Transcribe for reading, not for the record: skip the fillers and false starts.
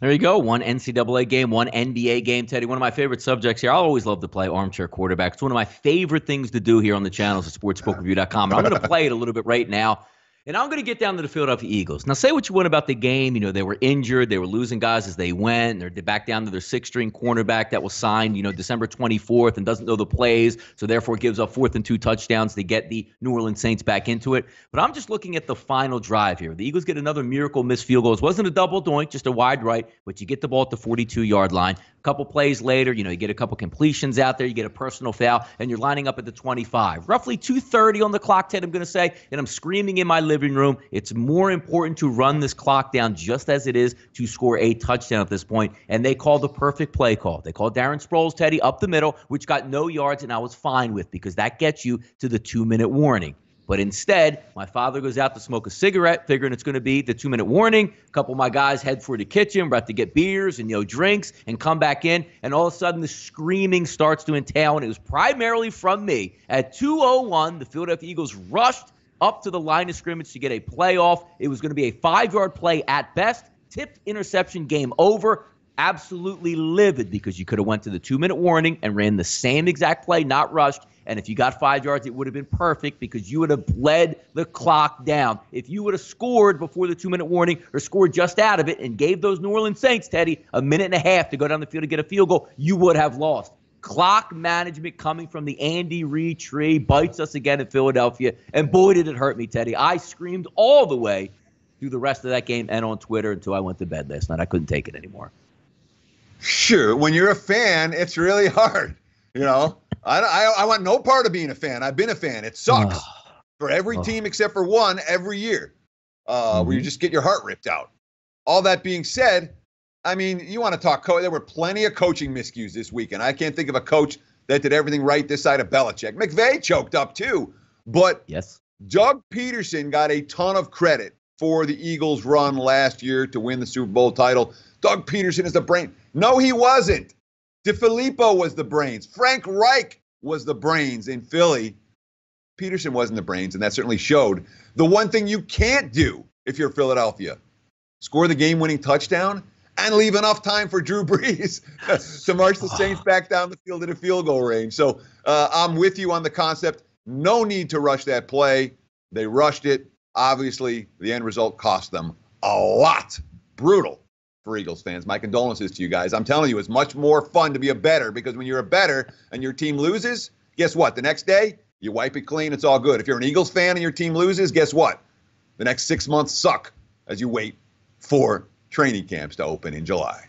There you go. One NCAA game, one NBA game, Teddy. One of my favorite subjects here. I always love to play armchair quarterback. It's one of my favorite things to do here on the channels at sportsbookraview.com. And I'm going to play it a little bit right now. And I'm going to get down to the Philadelphia Eagles. Now, say what you want about the game. You know, they were injured. They were losing guys as they went. They're back down to their sixth-string cornerback that was signed, December 24th and doesn't know the plays, so therefore gives up 4th and 2 touchdowns to get the New Orleans Saints back into it. But I'm just looking at the final drive here. The Eagles get another miracle missed field goal. It wasn't a double doink, just a wide right, but you get the ball at the 42-yard line. A couple plays later, you get a couple completions out there, you get a personal foul, and you're lining up at the 25. Roughly 2:30 on the clock, Ted, I'm going to say, and I'm screaming in my living room. It's more important to run this clock down just as it is to score a touchdown at this point, and they call the perfect play call. They called Darren Sproles, Teddy, up the middle, which got no yards, and I was fine with because that gets you to the 2-minute warning. But instead, my father goes out to smoke a cigarette, figuring it's going to be the 2-minute warning. A couple of my guys head for the kitchen, about to get beers and drinks, and come back in. And all of a sudden, the screaming starts to entail, and it was primarily from me. At 2:01, the Philadelphia Eagles rushed up to the line of scrimmage to get a playoff. It was going to be a 5-yard play at best. Tipped interception, game over. Absolutely livid because you could have went to the 2-minute warning and ran the same exact play, not rushed. And if you got 5 yards, it would have been perfect because you would have bled the clock down. If you would have scored before the 2-minute warning or scored just out of it and gave those New Orleans Saints, Teddy, a minute and a half to go down the field to get a field goal, you would have lost. Clock management coming from the Andy Reid tree bites us again in Philadelphia. And boy, did it hurt me, Teddy. I screamed all the way through the rest of that game and on Twitter until I went to bed last night. I couldn't take it anymore. Sure. When you're a fan, it's really hard. I want no part of being a fan. I've been a fan. It sucks for every team except for one every year where you just get your heart ripped out. All that being said, I mean, you want to talk there were plenty of coaching miscues this weekend. I can't think of a coach that did everything right this side of Belichick. McVay choked up too. But yes, Doug Peterson got a ton of credit for the Eagles' run last year to win the Super Bowl title. Doug Peterson is the brain. No, he wasn't. DeFilippo was the brains. Frank Reich was the brains in Philly. Peterson wasn't the brains, and that certainly showed. The one thing you can't do if you're Philadelphia, score the game-winning touchdown and leave enough time for Drew Brees to march the Saints back down the field in a field goal range. So I'm with you on the concept. No need to rush that play. They rushed it. Obviously, the end result cost them a lot. Brutal for Eagles fans. My condolences to you guys. I'm telling you, it's much more fun to be a bettor because when you're a bettor and your team loses, guess what? The next day, you wipe it clean. It's all good. If you're an Eagles fan and your team loses, guess what? The next 6 months suck as you wait for training camps to open in July.